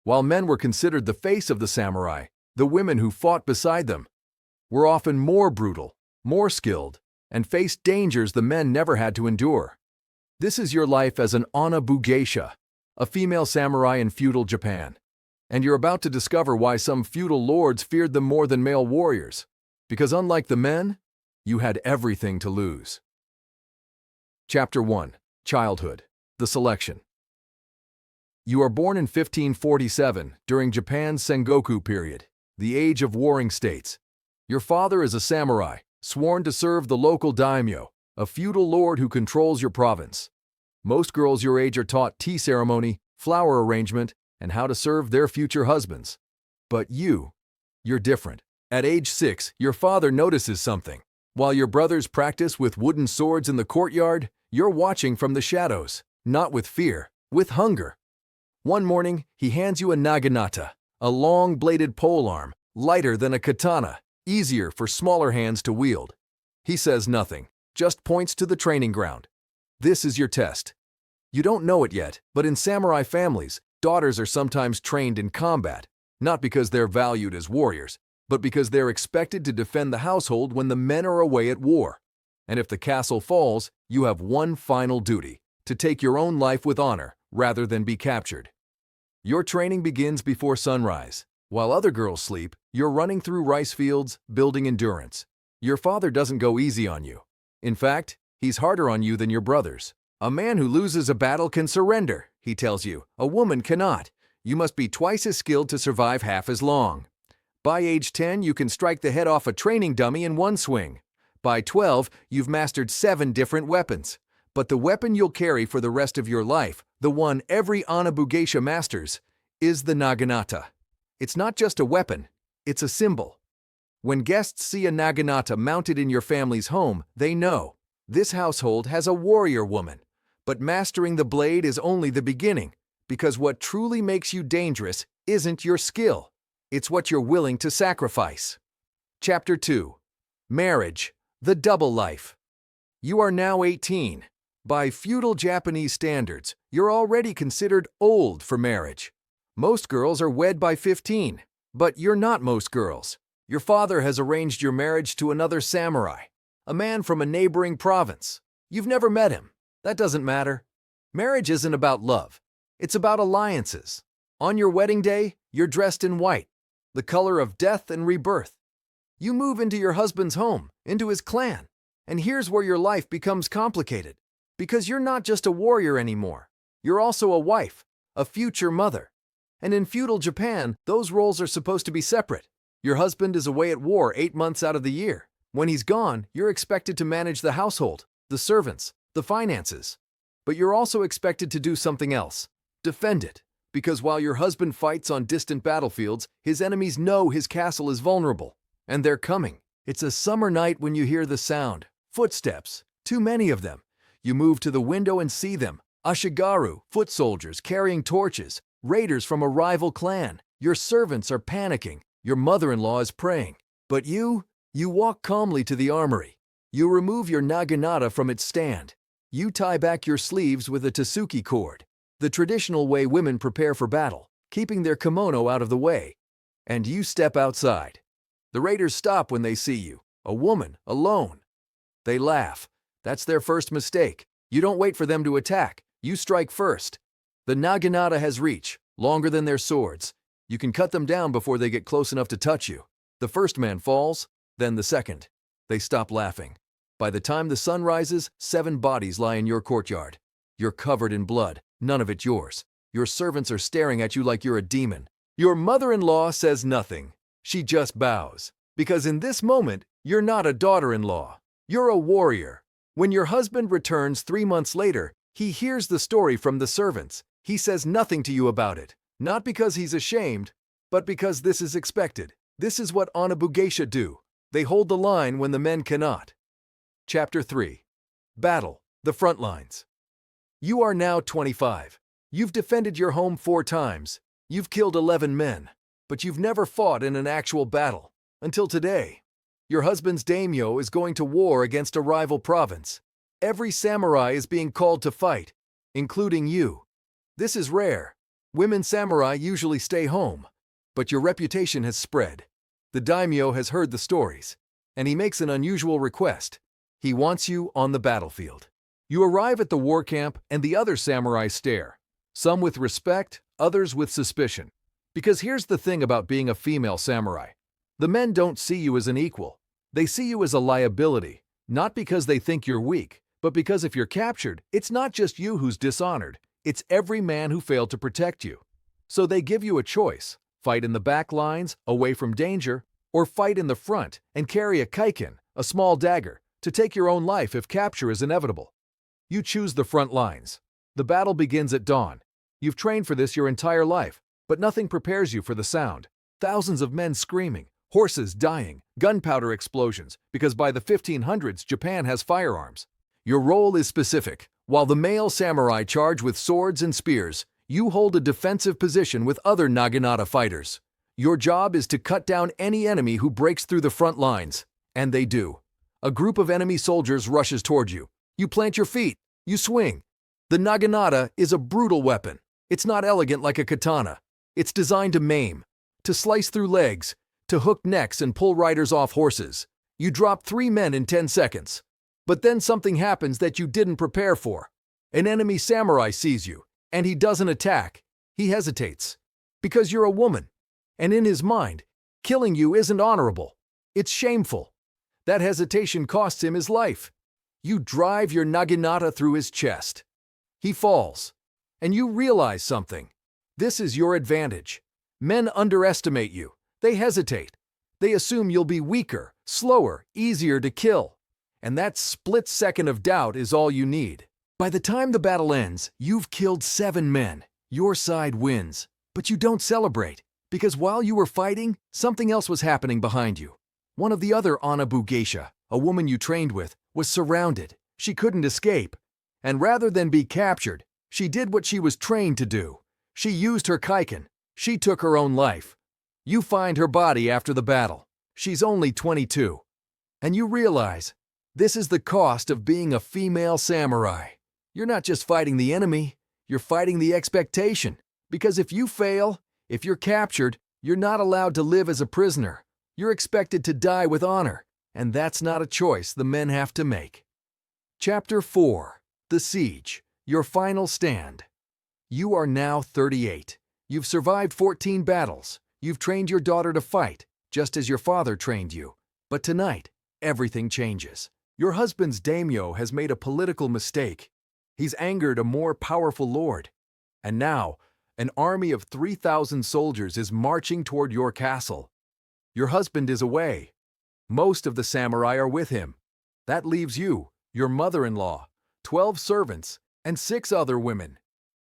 While men were considered the face of the samurai, the women who fought beside them were often more brutal, more skilled, and faced dangers the men never had to endure. This is your life as an onna-bugeisha, a female samurai in feudal Japan. And you're about to discover why some feudal lords feared them more than male warriors. Because unlike the men, you had everything to lose. Chapter 1. Childhood. The Selection. You are born in 1547, during Japan's Sengoku period, the age of warring states. Your father is a samurai, sworn to serve the local daimyo, a feudal lord who controls your province. Most girls your age are taught tea ceremony, flower arrangement, and how to serve their future husbands. But you're different. At age 6, your father notices something. While your brothers practice with wooden swords in the courtyard, you're watching from the shadows, not with fear, with hunger. One morning, he hands you a Naginata, a long-bladed polearm, lighter than a katana, easier for smaller hands to wield. He says nothing, just points to the training ground. This is your test. You don't know it yet, but in samurai families, daughters are sometimes trained in combat, not because they're valued as warriors, but because they're expected to defend the household when the men are away at war. And if the castle falls, you have one final duty, to take your own life with honor rather than be captured. Your training begins before sunrise. While other girls sleep, you're running through rice fields, building endurance. Your father doesn't go easy on you. In fact, he's harder on you than your brothers. A man who loses a battle can surrender, he tells you. A woman cannot. You must be twice as skilled to survive half as long. By age 10, you can strike the head off a training dummy in one swing. By 12, you've mastered 7 different weapons. But the weapon you'll carry for the rest of your life, the one every onna-bugeisha masters, is the Naginata. It's not just a weapon, it's a symbol. When guests see a Naginata mounted in your family's home, they know this household has a warrior woman. But mastering the blade is only the beginning, because what truly makes you dangerous isn't your skill, it's what you're willing to sacrifice. Chapter 2. Marriage, the double life. You are now 18. By feudal Japanese standards, you're already considered old for marriage. Most girls are wed by 15, but you're not most girls. Your father has arranged your marriage to another samurai, a man from a neighboring province. You've never met him. That doesn't matter. Marriage isn't about love. It's about alliances. On your wedding day, you're dressed in white, the color of death and rebirth. You move into your husband's home, into his clan, and here's where your life becomes complicated. Because you're not just a warrior anymore. You're also a wife, a future mother. And in feudal Japan, those roles are supposed to be separate. Your husband is away at war 8 months out of the year. When he's gone, you're expected to manage the household, the servants, the finances. But you're also expected to do something else. Defend it. Because while your husband fights on distant battlefields, his enemies know his castle is vulnerable. And they're coming. It's a summer night when you hear the sound. Footsteps. Too many of them. You move to the window and see them. Ashigaru, foot soldiers carrying torches, raiders from a rival clan. Your servants are panicking. Your mother-in-law is praying. But you walk calmly to the armory. You remove your Naginata from its stand. You tie back your sleeves with a tasuki cord, the traditional way women prepare for battle, keeping their kimono out of the way. And you step outside. The raiders stop when they see you, a woman, alone. They laugh. That's their first mistake. You don't wait for them to attack. You strike first. The Naginata has reach, longer than their swords. You can cut them down before they get close enough to touch you. The first man falls, then the second. They stop laughing. By the time the sun rises, 7 bodies lie in your courtyard. You're covered in blood, none of it yours. Your servants are staring at you like you're a demon. Your mother-in-law says nothing. She just bows. Because in this moment, you're not a daughter-in-law. You're a warrior. When your husband returns 3 months later, he hears the story from the servants. He says nothing to you about it. Not because he's ashamed, but because this is expected. This is what onna-bugeisha do. They hold the line when the men cannot. Chapter 3. Battle, the front lines. You are now 25. You've defended your home 4 times. You've killed 11 men. But you've never fought in an actual battle. Until today. Your husband's daimyo is going to war against a rival province. Every samurai is being called to fight, including you. This is rare. Women samurai usually stay home, but your reputation has spread. The daimyo has heard the stories, and he makes an unusual request. He wants you on the battlefield. You arrive at the war camp and the other samurai stare, some with respect, others with suspicion. Because here's the thing about being a female samurai. The men don't see you as an equal. They see you as a liability, not because they think you're weak, but because if you're captured, it's not just you who's dishonored, it's every man who failed to protect you. So they give you a choice: fight in the back lines, away from danger, or fight in the front and carry a kaiken, a small dagger, to take your own life if capture is inevitable. You choose the front lines. The battle begins at dawn. You've trained for this your entire life, but nothing prepares you for the sound. Thousands of men screaming, horses dying, gunpowder explosions, because by the 1500s Japan has firearms. Your role is specific. While the male samurai charge with swords and spears, you hold a defensive position with other Naginata fighters. Your job is to cut down any enemy who breaks through the front lines. And they do. A group of enemy soldiers rushes toward you. You plant your feet. You swing. The Naginata is a brutal weapon. It's not elegant like a katana. It's designed to maim, to slice through legs, to hook necks and pull riders off horses. You drop 3 men in 10 seconds. But then something happens that you didn't prepare for. An enemy samurai sees you, and he doesn't attack. He hesitates. Because you're a woman. And in his mind, killing you isn't honorable. It's shameful. That hesitation costs him his life. You drive your Naginata through his chest. He falls. And you realize something. This is your advantage. Men underestimate you. They hesitate. They assume you'll be weaker, slower, easier to kill. And that split second of doubt is all you need. By the time the battle ends, you've killed 7 men. Your side wins. But you don't celebrate, because while you were fighting, something else was happening behind you. One of the other onna-bugeisha, a woman you trained with, was surrounded. She couldn't escape. And rather than be captured, she did what she was trained to do. She used her kaiken. She took her own life. You find her body after the battle. She's only 22. And you realize, this is the cost of being a female samurai. You're not just fighting the enemy, you're fighting the expectation. Because if you fail, if you're captured, you're not allowed to live as a prisoner. You're expected to die with honor. And that's not a choice the men have to make. Chapter 4. The Siege. Your final stand. You are now 38. You've survived 14 battles. You've trained your daughter to fight, just as your father trained you. But tonight, everything changes. Your husband's daimyo has made a political mistake. He's angered a more powerful lord. And now, an army of 3,000 soldiers is marching toward your castle. Your husband is away. Most of the samurai are with him. That leaves you, your mother-in-law, 12 servants, and 6 other women.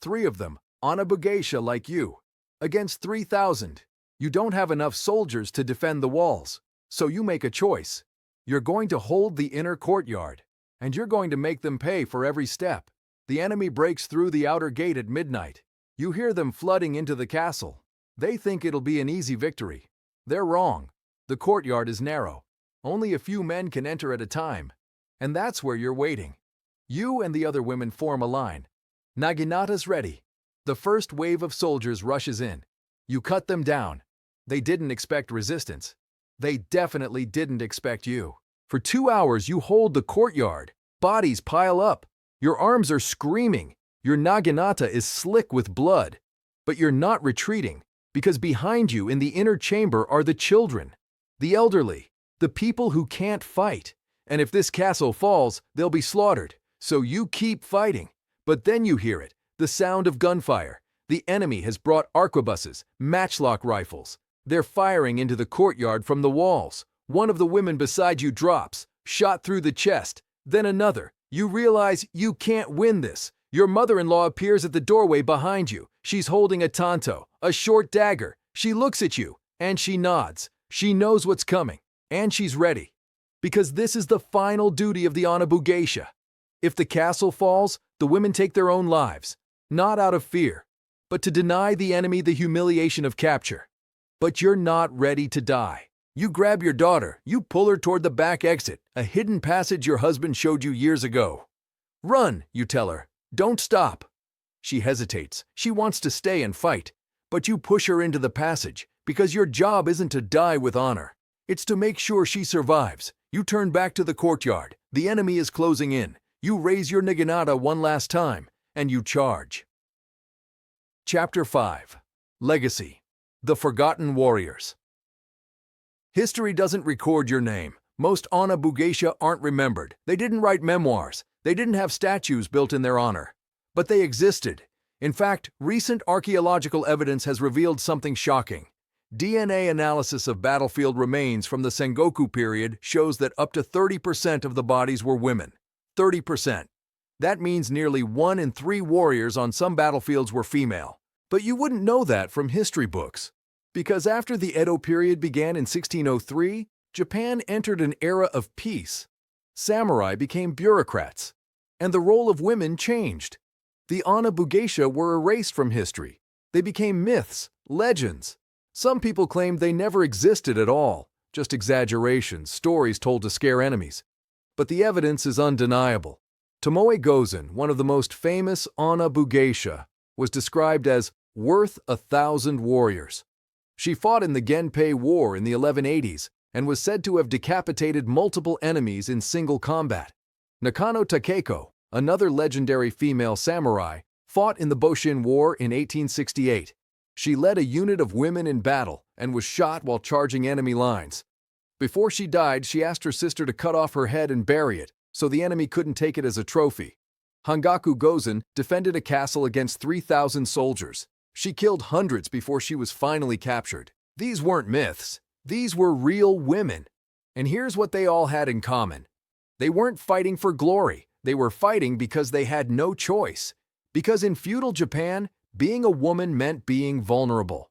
3 of them, onna-bugeisha like you. Against 3,000, you don't have enough soldiers to defend the walls. So you make a choice. You're going to hold the inner courtyard, and you're going to make them pay for every step. The enemy breaks through the outer gate at midnight. You hear them flooding into the castle. They think it'll be an easy victory. They're wrong. The courtyard is narrow. Only a few men can enter at a time. And that's where you're waiting. You and the other women form a line. Naginata's ready. The first wave of soldiers rushes in. You cut them down. They didn't expect resistance. They definitely didn't expect you. For 2 hours you hold the courtyard. Bodies pile up. Your arms are screaming. Your Naginata is slick with blood. But you're not retreating, because behind you in the inner chamber are the children, the elderly, the people who can't fight. And if this castle falls, they'll be slaughtered. So you keep fighting. But then you hear it, the sound of gunfire. The enemy has brought arquebuses, matchlock rifles. They're firing into the courtyard from the walls. One of the women beside you drops, shot through the chest. Then another. You realize you can't win this. Your mother-in-law appears at the doorway behind you. She's holding a tanto, a short dagger. She looks at you, and she nods. She knows what's coming, and she's ready. Because this is the final duty of the onna-bugeisha. If the castle falls, the women take their own lives, not out of fear, but to deny the enemy the humiliation of capture. But you're not ready to die. You grab your daughter, you pull her toward the back exit, a hidden passage your husband showed you years ago. Run, you tell her. Don't stop. She hesitates. She wants to stay and fight. But you push her into the passage, because your job isn't to die with honor. It's to make sure she survives. You turn back to the courtyard. The enemy is closing in. You raise your Naginata one last time, and you charge. Chapter 5. Legacy. The Forgotten Warriors. History doesn't record your name. Most onna-bugeisha aren't remembered. They didn't write memoirs. They didn't have statues built in their honor. But they existed. In fact, recent archaeological evidence has revealed something shocking. DNA analysis of battlefield remains from the Sengoku period shows that up to 30% of the bodies were women. 30%. That means nearly 1 in 3 warriors on some battlefields were female. But you wouldn't know that from history books. Because after the Edo period began in 1603, Japan entered an era of peace. Samurai became bureaucrats. And the role of women changed. The onna-bugeisha were erased from history. They became myths, legends. Some people claimed they never existed at all, just exaggerations, stories told to scare enemies. But the evidence is undeniable. Tomoe Gozen, one of the most famous onna-bugeisha, was described as worth 1,000 warriors. She fought in the Genpei War in the 1180s and was said to have decapitated multiple enemies in single combat. Nakano Takeko, another legendary female samurai, fought in the Boshin War in 1868. She led a unit of women in battle and was shot while charging enemy lines. Before she died, she asked her sister to cut off her head and bury it, so the enemy couldn't take it as a trophy. Hangaku Gozen defended a castle against 3,000 soldiers. She killed hundreds before she was finally captured. These weren't myths. These were real women. And here's what they all had in common. They weren't fighting for glory. They were fighting because they had no choice. Because in feudal Japan, being a woman meant being vulnerable.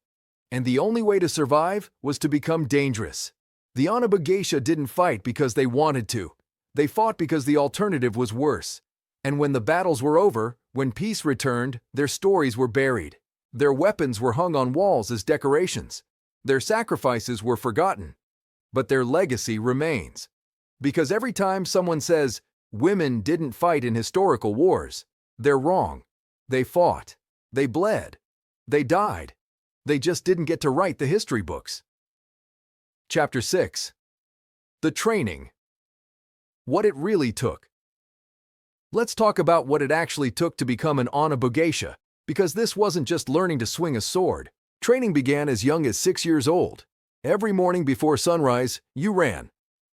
And the only way to survive was to become dangerous. The onna-bugeisha didn't fight because they wanted to. They fought because the alternative was worse. And when the battles were over, when peace returned, their stories were buried. Their weapons were hung on walls as decorations. Their sacrifices were forgotten. But their legacy remains. Because every time someone says, women didn't fight in historical wars, they're wrong. They fought. They bled. They died. They just didn't get to write the history books. Chapter 6. The Training. What it really took. Let's talk about what it actually took to become an onna-bugeisha, because this wasn't just learning to swing a sword. Training began as young as 6 years old. Every morning before sunrise, you ran.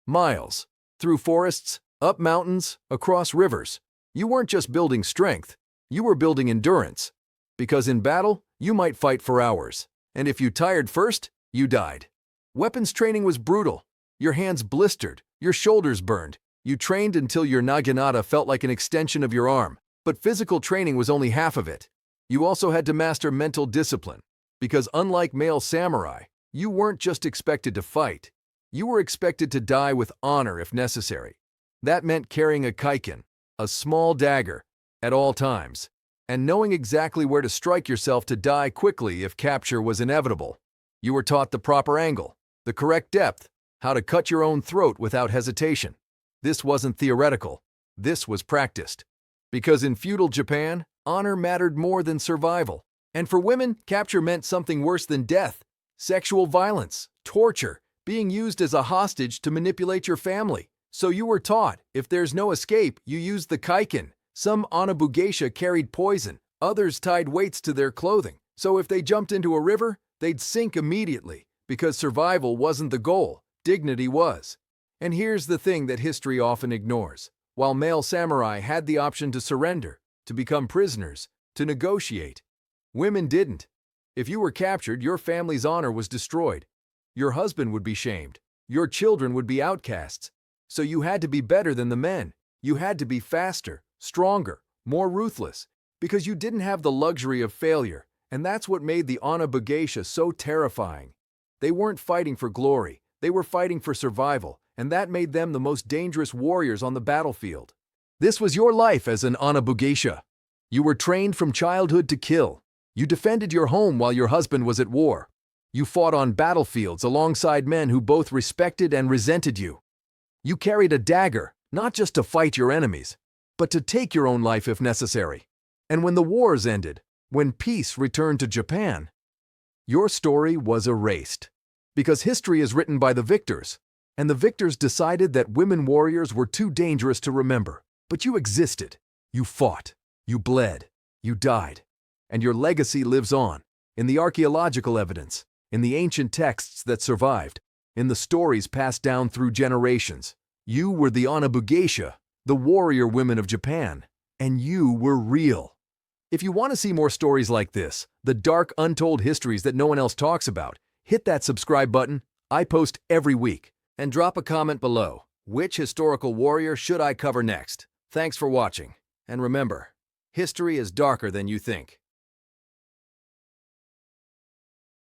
Miles. Through forests, up mountains, across rivers. You weren't just building strength. You were building endurance. Because in battle, you might fight for hours. And if you tired first, you died. Weapons training was brutal. Your hands blistered, your shoulders burned. You trained until your Naginata felt like an extension of your arm. But physical training was only half of it. You also had to master mental discipline. Because unlike male samurai, you weren't just expected to fight. You were expected to die with honor if necessary. That meant carrying a kaiken, a small dagger, at all times, and knowing exactly where to strike yourself to die quickly if capture was inevitable. You were taught the proper angle, the correct depth, how to cut your own throat without hesitation. This wasn't theoretical. This was practiced. Because in feudal Japan, honor mattered more than survival. And for women, capture meant something worse than death. Sexual violence, torture, being used as a hostage to manipulate your family. So you were taught, if there's no escape, you use the kaiken. Some onna-bugeisha carried poison, others tied weights to their clothing. So if they jumped into a river, they'd sink immediately, because survival wasn't the goal, dignity was. And here's the thing that history often ignores. While male samurai had the option to surrender, to become prisoners, to negotiate, women didn't. If you were captured, your family's honor was destroyed. Your husband would be shamed. Your children would be outcasts. So you had to be better than the men. You had to be faster, stronger, more ruthless, because you didn't have the luxury of failure, and that's what made the onna-bugeisha so terrifying. They weren't fighting for glory, they were fighting for survival, and that made them the most dangerous warriors on the battlefield. This was your life as an onna-bugeisha. You were trained from childhood to kill. You defended your home while your husband was at war. You fought on battlefields alongside men who both respected and resented you. You carried a dagger, not just to fight your enemies, but to take your own life if necessary. And when the wars ended, when peace returned to Japan, your story was erased. Because history is written by the victors, and the victors decided that women warriors were too dangerous to remember. But you existed. You fought. You bled. You died. And your legacy lives on, in the archaeological evidence, in the ancient texts that survived, in the stories passed down through generations. You were the onna-bugeisha, the warrior women of Japan, and you were real. If you want to see more stories like this, the dark, untold histories that no one else talks about, hit that subscribe button. I post every week. And drop a comment below. Which historical warrior should I cover next? Thanks for watching. And remember, history is darker than you think.